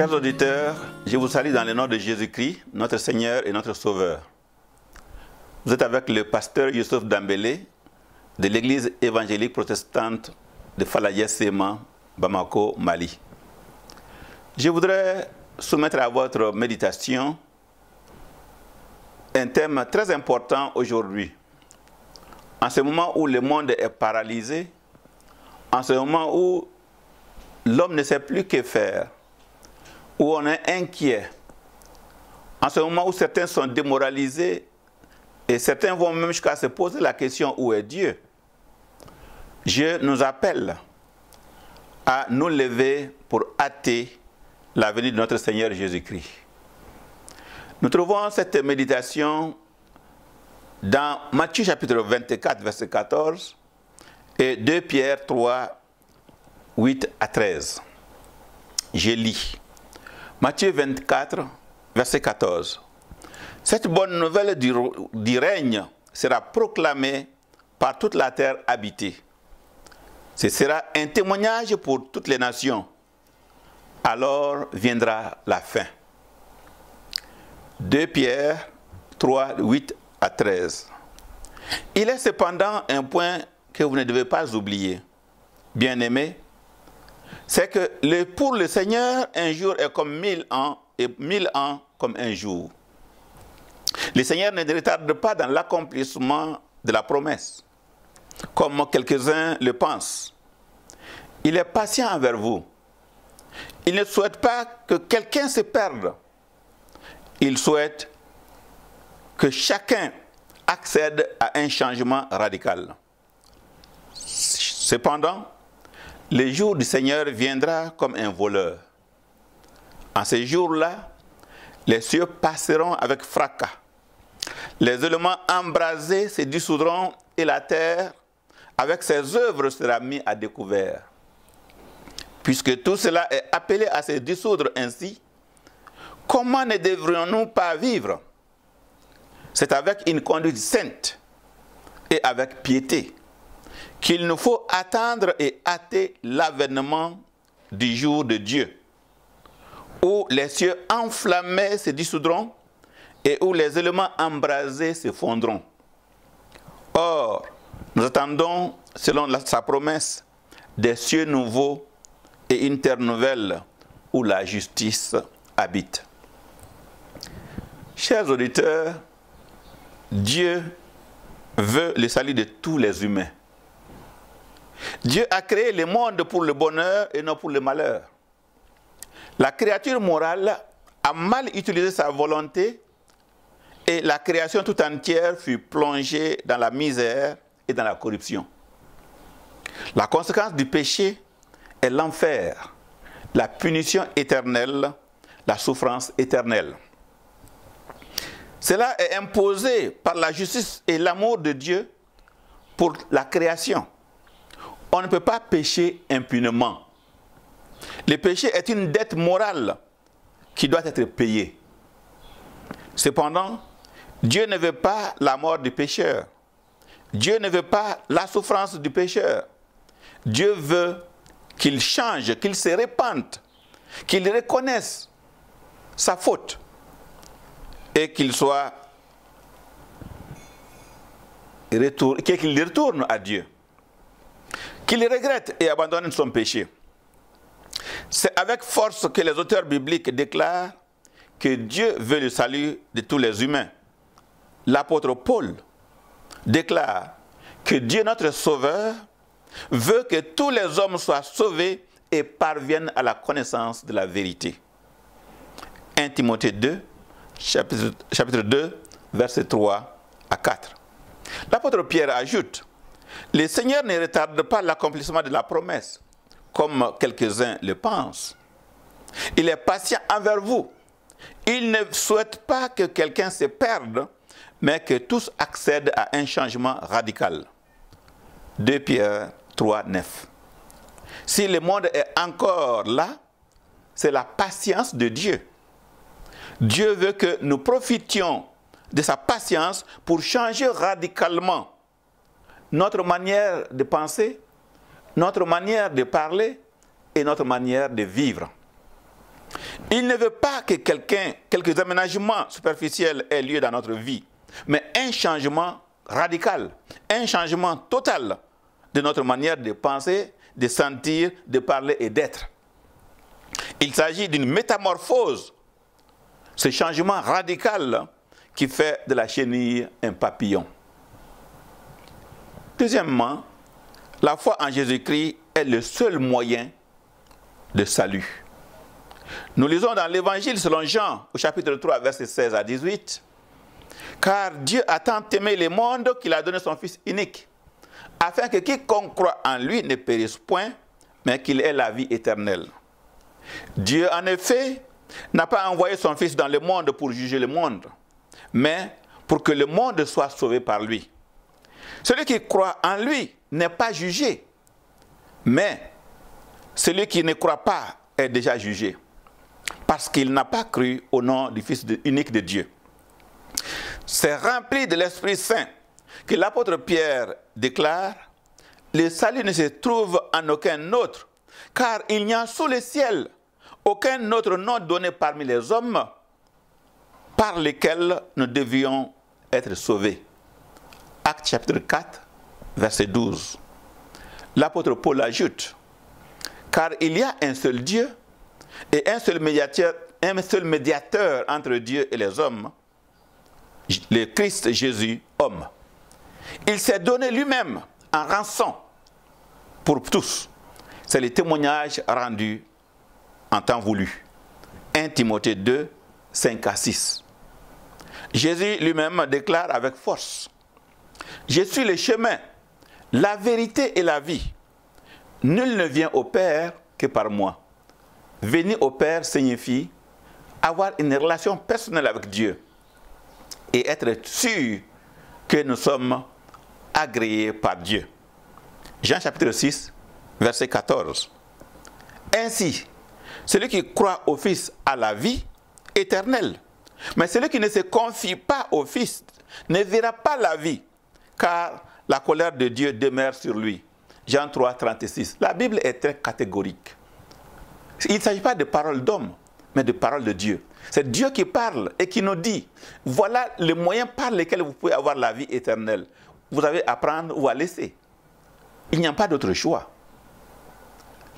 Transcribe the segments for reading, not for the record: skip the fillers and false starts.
Chers auditeurs, je vous salue dans le nom de Jésus-Christ, notre Seigneur et notre Sauveur. Vous êtes avec le pasteur Youssouf Dambélé de l'église évangélique protestante de Falaye Sema, Bamako, Mali. Je voudrais soumettre à votre méditation un thème très important aujourd'hui. En ce moment où le monde est paralysé, en ce moment où l'homme ne sait plus que faire, où on est inquiet, en ce moment où certains sont démoralisés et certains vont même jusqu'à se poser la question où est Dieu, Dieu nous appelle à nous lever pour hâter la venue de notre Seigneur Jésus-Christ. Nous trouvons cette méditation dans Matthieu chapitre 24, verset 14 et 2 Pierre 3, 8 à 13. Je lis. Matthieu 24, verset 14. Cette bonne nouvelle du règne sera proclamée par toute la terre habitée. Ce sera un témoignage pour toutes les nations. Alors viendra la fin. 2 Pierre 3, 8 à 13. Il est cependant un point que vous ne devez pas oublier. Bien-aimés, c'est que pour le Seigneur, un jour est comme 1000 ans et 1000 ans comme un jour. Le Seigneur ne retarde pas dans l'accomplissement de la promesse, comme quelques-uns le pensent. Il est patient envers vous. Il ne souhaite pas que quelqu'un se perde. Il souhaite que chacun accède à un changement radical. Cependant, le jour du Seigneur viendra comme un voleur. En ces jours-là, les cieux passeront avec fracas. Les éléments embrasés se dissoudront et la terre, avec ses œuvres, sera mise à découvert. Puisque tout cela est appelé à se dissoudre ainsi, comment ne devrions-nous pas vivre? C'est avec une conduite sainte et avec piété qu'il nous faut attendre et hâter l'avènement du jour de Dieu, où les cieux enflammés se dissoudront et où les éléments embrasés se fondront. Or, nous attendons, selon sa promesse, des cieux nouveaux et une terre nouvelle où la justice habite. Chers auditeurs, Dieu veut le salut de tous les humains. Dieu a créé le monde pour le bonheur et non pour le malheur. La créature morale a mal utilisé sa volonté et la création tout entière fut plongée dans la misère et dans la corruption. La conséquence du péché est l'enfer, la punition éternelle, la souffrance éternelle. Cela est imposé par la justice et l'amour de Dieu pour la création. On ne peut pas pécher impunément. Le péché est une dette morale qui doit être payée. Cependant, Dieu ne veut pas la mort du pécheur. Dieu ne veut pas la souffrance du pécheur. Dieu veut qu'il change, qu'il se répande, qu'il reconnaisse sa faute et qu'il retourne à Dieu, qu'il regrette et abandonne son péché. C'est avec force que les auteurs bibliques déclarent que Dieu veut le salut de tous les humains. L'apôtre Paul déclare que Dieu, notre Sauveur, veut que tous les hommes soient sauvés et parviennent à la connaissance de la vérité. 1 Timothée 2, chapitre 2, versets 3 à 4. L'apôtre Pierre ajoute: le Seigneur ne retarde pas l'accomplissement de la promesse, comme quelques-uns le pensent. Il est patient envers vous. Il ne souhaite pas que quelqu'un se perde, mais que tous accèdent à un changement radical. 2 Pierre 3, 9. Si le monde est encore là, c'est la patience de Dieu. Dieu veut que nous profitions de sa patience pour changer radicalement notre manière de penser, notre manière de parler et notre manière de vivre. Il ne veut pas que quelques aménagements superficiels aient lieu dans notre vie, mais un changement radical, un changement total de notre manière de penser, de sentir, de parler et d'être. Il s'agit d'une métamorphose, ce changement radical qui fait de la chenille un papillon. Deuxièmement, la foi en Jésus-Christ est le seul moyen de salut. Nous lisons dans l'Évangile selon Jean, au chapitre 3, versets 16 à 18, « Car Dieu a tant aimé le monde qu'il a donné son Fils unique, afin que quiconque croit en lui ne périsse point, mais qu'il ait la vie éternelle. Dieu, en effet, n'a pas envoyé son Fils dans le monde pour juger le monde, mais pour que le monde soit sauvé par lui. Celui qui croit en lui n'est pas jugé, mais celui qui ne croit pas est déjà jugé, parce qu'il n'a pas cru au nom du Fils unique de Dieu. » C'est rempli de l'Esprit Saint que l'apôtre Pierre déclare « Le salut ne se trouve en aucun autre, car il n'y a sous le ciel aucun autre nom donné parmi les hommes par lesquels nous devions être sauvés. » Actes chapitre 4, verset 12. L'apôtre Paul ajoute « Car il y a un seul Dieu et un seul médiateur entre Dieu et les hommes, le Christ Jésus, homme. Il s'est donné lui-même en rançon pour tous. » C'est le témoignage rendu en temps voulu. 1 Timothée 2, 5 à 6. Jésus lui-même déclare avec force « Je suis le chemin, la vérité et la vie. Nul ne vient au Père que par moi. » Venir au Père signifie avoir une relation personnelle avec Dieu et être sûr que nous sommes agréés par Dieu. Jean chapitre 6, verset 14. Ainsi, celui qui croit au Fils a la vie éternelle, mais celui qui ne se confie pas au Fils ne verra pas la vie, car la colère de Dieu demeure sur lui. Jean 3, 36. La Bible est très catégorique. Il ne s'agit pas de paroles d'homme, mais de paroles de Dieu. C'est Dieu qui parle et qui nous dit, voilà les moyens par lesquels vous pouvez avoir la vie éternelle. Vous avez à prendre ou à laisser. Il n'y a pas d'autre choix.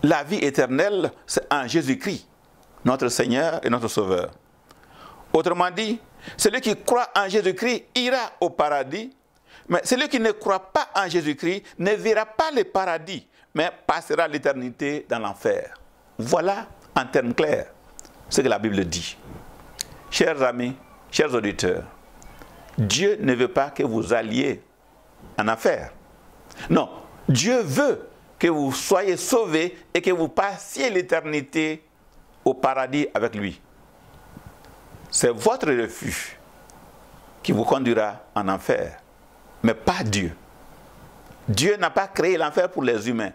La vie éternelle, c'est en Jésus-Christ, notre Seigneur et notre Sauveur. Autrement dit, celui qui croit en Jésus-Christ ira au paradis, mais celui qui ne croit pas en Jésus-Christ ne verra pas le paradis, mais passera l'éternité dans l'enfer. Voilà, en termes clairs, ce que la Bible dit. Chers amis, chers auditeurs, Dieu ne veut pas que vous alliez en enfer. Non, Dieu veut que vous soyez sauvés et que vous passiez l'éternité au paradis avec lui. C'est votre refus qui vous conduira en enfer, mais pas Dieu. Dieu n'a pas créé l'enfer pour les humains.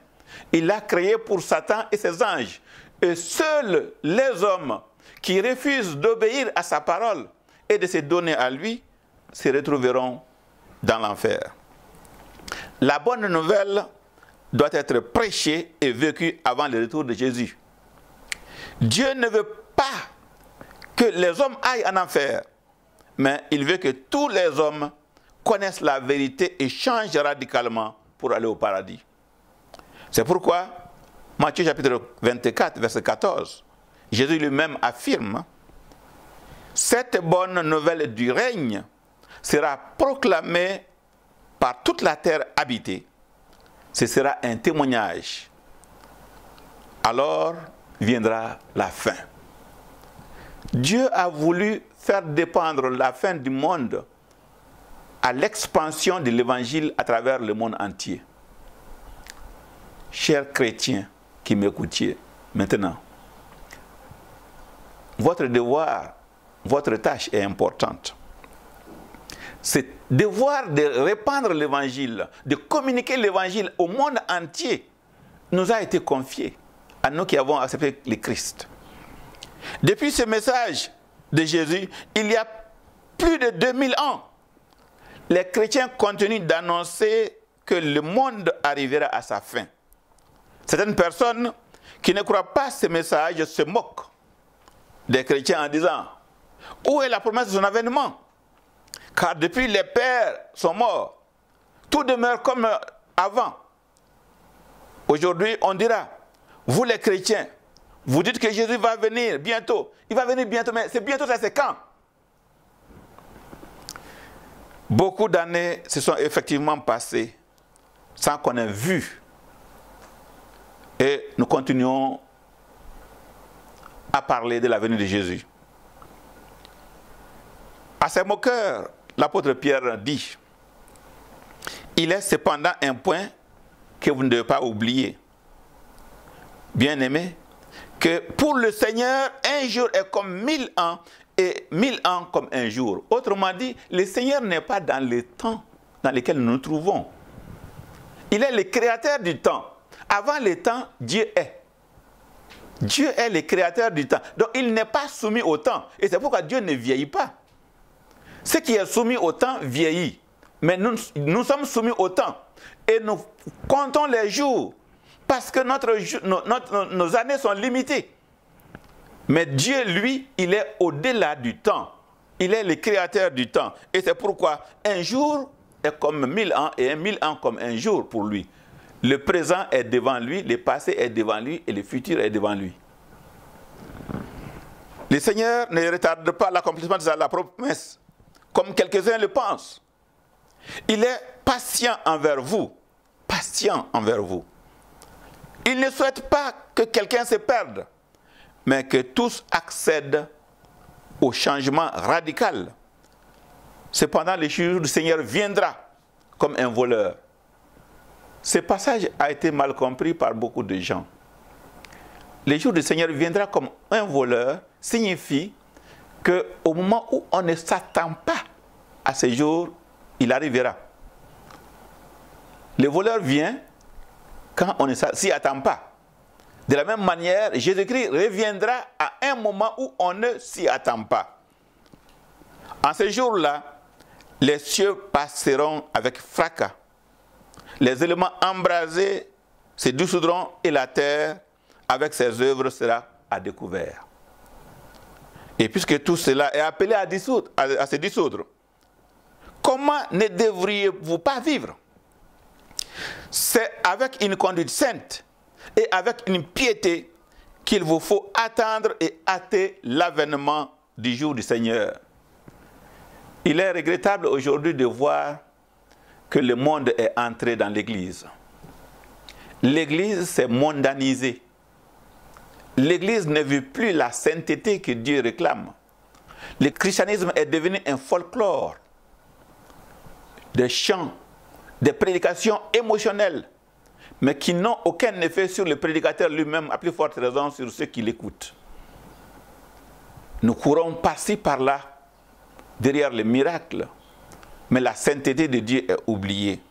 Il l'a créé pour Satan et ses anges. Et seuls les hommes qui refusent d'obéir à sa parole et de se donner à lui se retrouveront dans l'enfer. La bonne nouvelle doit être prêchée et vécue avant le retour de Jésus. Dieu ne veut pas que les hommes aillent en enfer, mais il veut que tous les hommes connaissent la vérité et changent radicalement pour aller au paradis. C'est pourquoi, Matthieu chapitre 24, verset 14, Jésus lui-même affirme « Cette bonne nouvelle du règne sera proclamée par toute la terre habitée. Ce sera un témoignage. Alors viendra la fin. » Dieu a voulu faire dépendre la fin du monde à l'expansion de l'évangile à travers le monde entier. Chers chrétiens qui m'écoutiez, maintenant, votre devoir, votre tâche est importante. Ce devoir de répandre l'évangile, de communiquer l'évangile au monde entier, nous a été confié à nous qui avons accepté le Christ. Depuis ce message de Jésus, il y a plus de 2000 ans, les chrétiens continuent d'annoncer que le monde arrivera à sa fin. Certaines personnes qui ne croient pas ce message se moquent des chrétiens en disant, où est la promesse de son avènement? Car depuis les pères sont morts, tout demeure comme avant. Aujourd'hui, on dira, vous les chrétiens, vous dites que Jésus va venir bientôt. Il va venir bientôt, mais c'est bientôt, ça c'est quand? Beaucoup d'années se sont effectivement passées sans qu'on ait vu. Et nous continuons à parler de la venue de Jésus. À ses moqueurs, l'apôtre Pierre dit, il est cependant un point que vous ne devez pas oublier. Bien-aimés, que pour le Seigneur, un jour est comme 1000 ans et 1000 ans comme un jour. Autrement dit, le Seigneur n'est pas dans les temps dans lesquels nous nous trouvons. Il est le créateur du temps. Avant le temps, Dieu est. Dieu est le créateur du temps. Donc, il n'est pas soumis au temps. Et c'est pourquoi Dieu ne vieillit pas. Ce qui est soumis au temps vieillit. Mais nous sommes soumis au temps. Et nous comptons les jours. Parce que nos années sont limitées. Mais Dieu, lui, il est au-delà du temps. Il est le créateur du temps. Et c'est pourquoi un jour est comme 1000 ans et 1000 ans comme un jour pour lui. Le présent est devant lui, le passé est devant lui et le futur est devant lui. Le Seigneur ne retarde pas l'accomplissement de la promesse, comme quelques-uns le pensent. Il est patient envers vous. Patient envers vous. Il ne souhaite pas que quelqu'un se perde, mais que tous accèdent au changement radical. Cependant, le jour du Seigneur viendra comme un voleur. Ce passage a été mal compris par beaucoup de gens. Le jour du Seigneur viendra comme un voleur signifie qu'au moment où on ne s'attend pas à ce jour, il arrivera. Le voleur vient quand on ne s'y attend pas. De la même manière, Jésus-Christ reviendra à un moment où on ne s'y attend pas. En ce jour-là, les cieux passeront avec fracas. Les éléments embrasés se dissoudront et la terre, avec ses œuvres, sera à découvert. Et puisque tout cela est appelé à se dissoudre, comment ne devriez-vous pas vivre? C'est avec une conduite sainte et avec une piété qu'il vous faut attendre et hâter l'avènement du jour du Seigneur. Il est regrettable aujourd'hui de voir que le monde est entré dans l'Église. L'Église s'est mondanisée. L'Église ne veut plus la sainteté que Dieu réclame. Le christianisme est devenu un folklore, des chants, des prédications émotionnelles, mais qui n'ont aucun effet sur le prédicateur lui-même, à plus forte raison sur ceux qui l'écoutent. Nous courons par-ci, par-là, derrière les miracles, mais la sainteté de Dieu est oubliée.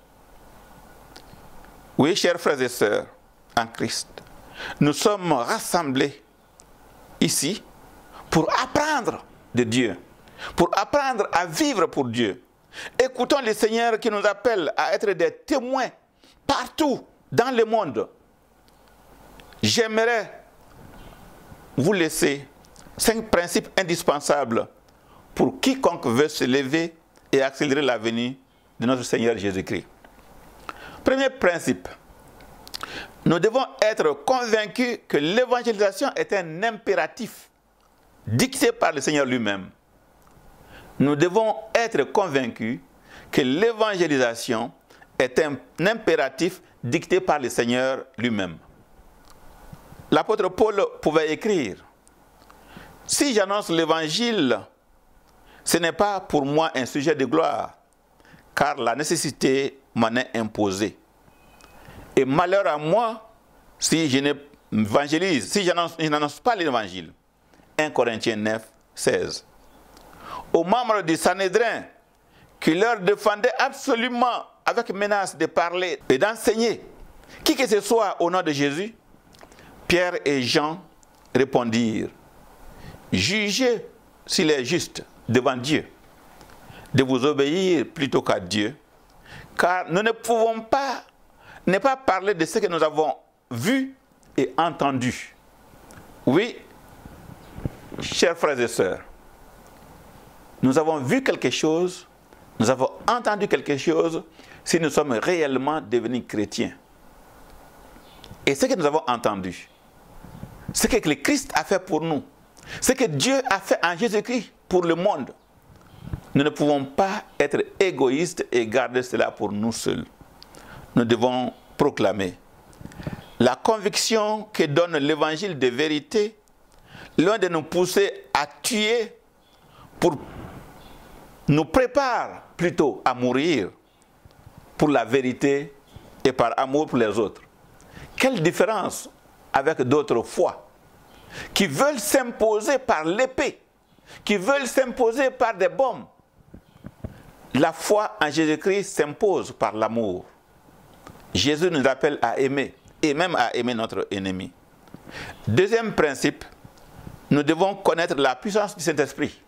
Oui, chers frères et sœurs, en Christ, nous sommes rassemblés ici pour apprendre de Dieu, pour apprendre à vivre pour Dieu. Écoutons le Seigneur qui nous appelle à être des témoins partout dans le monde. J'aimerais vous laisser 5 principes indispensables pour quiconque veut se lever et accélérer la venue de notre Seigneur Jésus-Christ. Premier principe, nous devons être convaincus que l'évangélisation est un impératif dicté par le Seigneur lui-même. Nous devons être convaincus que l'évangélisation est un impératif dicté par le Seigneur lui-même. L'apôtre Paul pouvait écrire, « Si j'annonce l'évangile, ce n'est pas pour moi un sujet de gloire, car la nécessité m'en est imposée. Et malheur à moi si je n'évangélise, si je n'annonce pas l'évangile. » 1 Corinthiens 9, 16. Aux membres du Sanhédrin, qui leur défendaient absolument avec menace de parler et d'enseigner qui que ce soit au nom de Jésus, Pierre et Jean répondirent, « Jugez s'il est juste devant Dieu de vous obéir plutôt qu'à Dieu, car nous ne pouvons pas ne pas parler de ce que nous avons vu et entendu. Oui, chers frères et sœurs, nous avons vu quelque chose, nous avons entendu quelque chose si nous sommes réellement devenus chrétiens. Et ce que nous avons entendu, ce que le Christ a fait pour nous, ce que Dieu a fait en Jésus-Christ pour le monde, nous ne pouvons pas être égoïstes et garder cela pour nous seuls. Nous devons proclamer la conviction que donne l'évangile de vérité, loin de nous pousser à tuer, nous prépare plutôt à mourir pour la vérité et par amour pour les autres. Quelle différence avec d'autres foi qui veulent s'imposer par l'épée, qui veulent s'imposer par des bombes. La foi en Jésus-Christ s'impose par l'amour. Jésus nous appelle à aimer, et même à aimer notre ennemi. Deuxième principe, nous devons connaître la puissance du Saint-Esprit.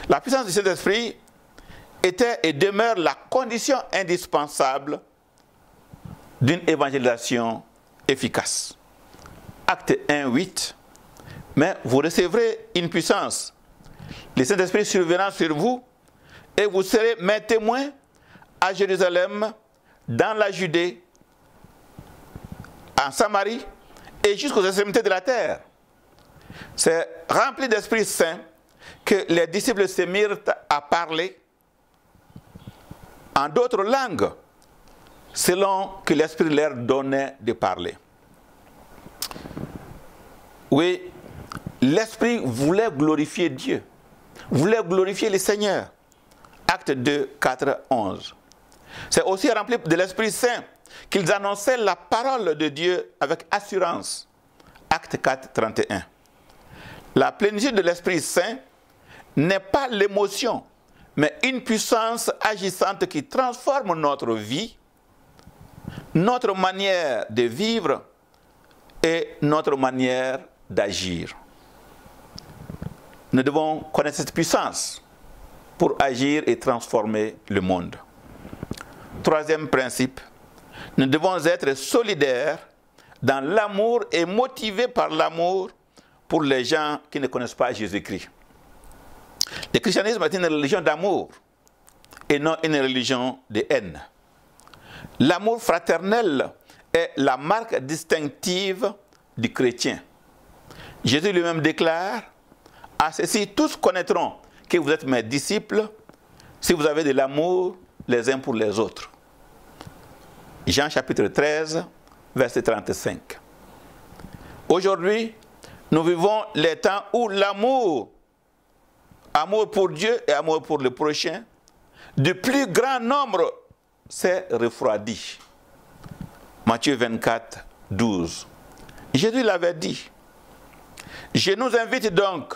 La puissance du Saint-Esprit était et demeure la condition indispensable d'une évangélisation efficace. Acte 1, 8. Mais vous recevrez une puissance. Le Saint-Esprit surviendra sur vous et vous serez mes témoins à Jérusalem, dans la Judée, en Samarie et jusqu'aux extrémités de la terre. C'est rempli d'Esprit Saint que les disciples se mirent à parler en d'autres langues, selon que l'Esprit leur donnait de parler. Oui, l'Esprit voulait glorifier Dieu, voulait glorifier le Seigneur. Acte 2, 4, 11. C'est aussi rempli de l'Esprit Saint qu'ils annonçaient la parole de Dieu avec assurance. Acte 4, 31. La plénitude de l'Esprit Saint n'est pas l'émotion, mais une puissance agissante qui transforme notre vie, notre manière de vivre et notre manière d'agir. Nous devons connaître cette puissance pour agir et transformer le monde. Troisième principe, nous devons être solidaires dans l'amour et motivés par l'amour pour les gens qui ne connaissent pas Jésus-Christ. Le christianisme est une religion d'amour et non une religion de haine. L'amour fraternel est la marque distinctive du chrétien. Jésus lui-même déclare, « À ceci, tous connaîtront que vous êtes mes disciples si vous avez de l'amour les uns pour les autres. » Jean chapitre 13, verset 35. Aujourd'hui, nous vivons les temps où l'amour, amour pour Dieu et amour pour le prochain, du plus grand nombre s'est refroidi. Matthieu 24, 12. Jésus l'avait dit. Je nous invite donc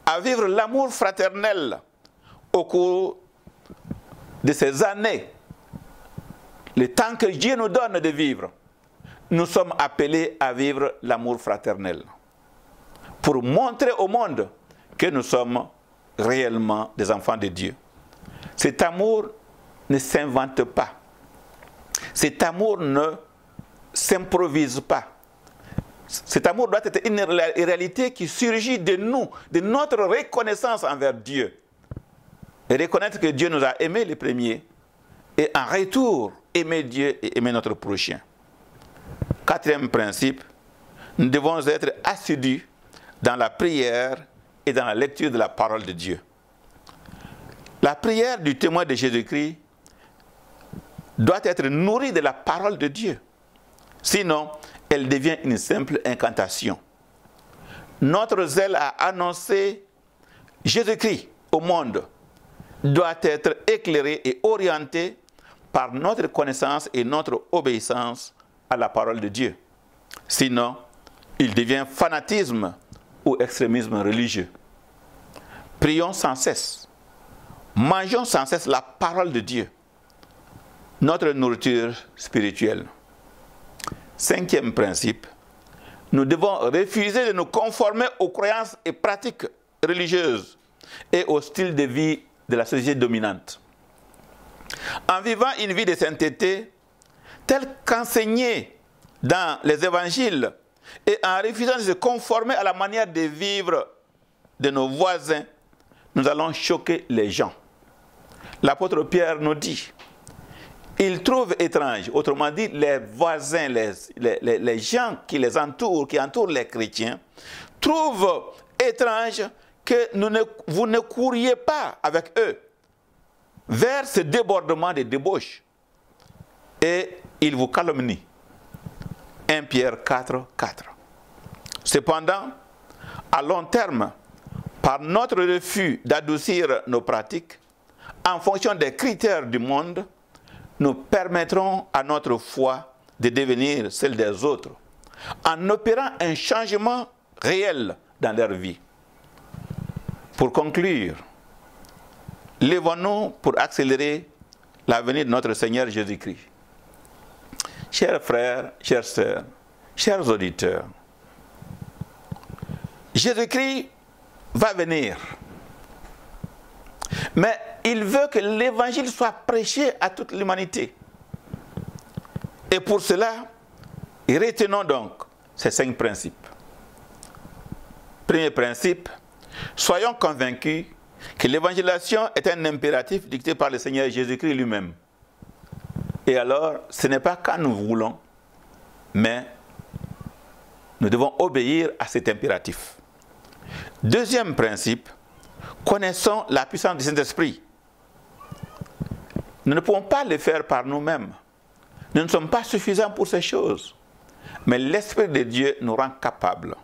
à vivre l'amour fraternel au cours de ces années, le temps que Dieu nous donne de vivre. Nous sommes appelés à vivre l'amour fraternel pour montrer au monde que nous sommes réellement des enfants de Dieu. Cet amour ne s'invente pas. Cet amour ne s'improvise pas. Cet amour doit être une réalité qui surgit de nous, de notre reconnaissance envers Dieu. Et reconnaître que Dieu nous a aimés les premiers. Et en retour, aimer Dieu et aimer notre prochain. Quatrième principe, nous devons être assidus dans la prière et dans la lecture de la parole de Dieu. La prière du témoin de Jésus-Christ doit être nourrie de la parole de Dieu. Sinon, elle devient une simple incantation. Notre zèle à annoncer Jésus-Christ au monde doit être éclairé et orienté par notre connaissance et notre obéissance à la parole de Dieu. Sinon, il devient fanatisme ou extrémisme religieux. Prions sans cesse. Mangeons sans cesse la parole de Dieu, notre nourriture spirituelle. Cinquième principe, nous devons refuser de nous conformer aux croyances et pratiques religieuses et au style de vie de la société dominante. En vivant une vie de sainteté, telle qu'enseignée dans les évangiles Et en refusant de se conformer à la manière de vivre de nos voisins, nous allons choquer les gens. L'apôtre Pierre nous dit, il trouve étrange, autrement dit, les voisins, les gens qui les entourent, qui entourent les chrétiens, trouvent étrange que vous ne couriez pas avec eux vers ce débordement de débauche. Et il vous calomnie. 1 Pierre 4, 4. Cependant, à long terme, par notre refus d'adoucir nos pratiques, en fonction des critères du monde, nous permettrons à notre foi de devenir celle des autres, en opérant un changement réel dans leur vie. Pour conclure, lèvons-nous pour accélérer la venue de notre Seigneur Jésus-Christ. Chers frères, chères sœurs, chers auditeurs, Jésus-Christ va venir. Mais il veut que l'évangile soit prêché à toute l'humanité. Et pour cela, retenons donc ces 5 principes. Premier principe, soyons convaincus que l'évangélisation est un impératif dicté par le Seigneur Jésus-Christ lui-même. Et alors, ce n'est pas quand nous voulons, mais nous devons obéir à cet impératif. Deuxième principe, connaissons la puissance du Saint-Esprit. Nous ne pouvons pas le faire par nous-mêmes. Nous ne sommes pas suffisants pour ces choses. Mais l'Esprit de Dieu nous rend capables.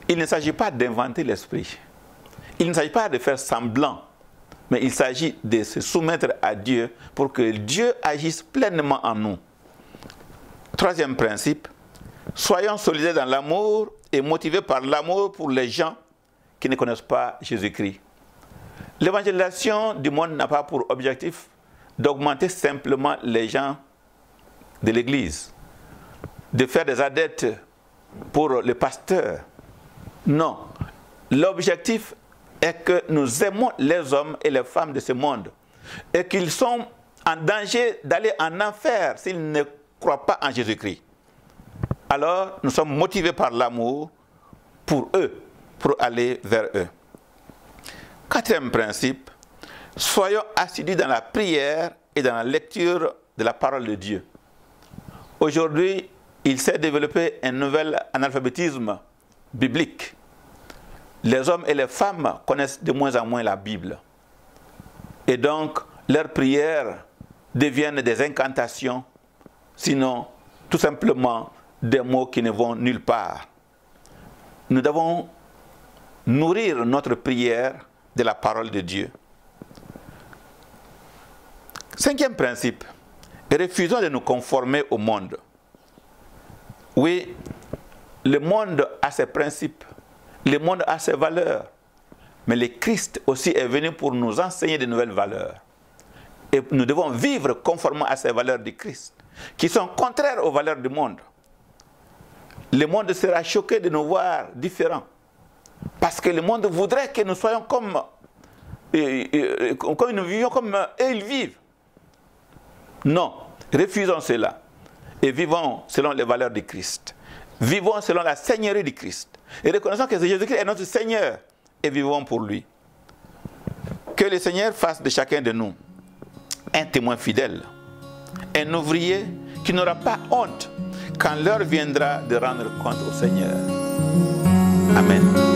Il ne s'agit pas d'inventer l'Esprit. Il ne s'agit pas de faire semblant. Mais il s'agit de se soumettre à Dieu pour que Dieu agisse pleinement en nous. Troisième principe, soyons solidaires dans l'amour et motivés par l'amour pour les gens qui ne connaissent pas Jésus-Christ. L'évangélisation du monde n'a pas pour objectif d'augmenter simplement les gens de l'Église, de faire des adeptes pour le pasteur. Non, l'objectif est que nous aimons les hommes et les femmes de ce monde et qu'ils sont en danger d'aller en enfer s'ils ne croient pas en Jésus-Christ. Alors, nous sommes motivés par l'amour pour eux, pour aller vers eux. Quatrième principe, soyons assidus dans la prière et dans la lecture de la parole de Dieu. Aujourd'hui, il s'est développé un nouvel analphabétisme biblique. Les hommes et les femmes connaissent de moins en moins la Bible. Et donc, leurs prières deviennent des incantations, sinon tout simplement des mots qui ne vont nulle part. Nous devons nourrir notre prière de la parole de Dieu. Cinquième principe, refusons de nous conformer au monde. Oui, le monde a ses principes, le monde a ses valeurs, mais le Christ aussi est venu pour nous enseigner de nouvelles valeurs. Et nous devons vivre conformément à ces valeurs du Christ, qui sont contraires aux valeurs du monde. Le monde sera choqué de nous voir différents, parce que le monde voudrait que nous soyons comme nous vivions comme eux ils vivent. Non, refusons cela et vivons selon les valeurs du Christ. Vivons selon la seigneurie du Christ. Et reconnaissons que Jésus-Christ est notre Seigneur et vivons pour lui. Que le Seigneur fasse de chacun de nous un témoin fidèle, un ouvrier qui n'aura pas honte quand l'heure viendra de rendre compte au Seigneur. Amen.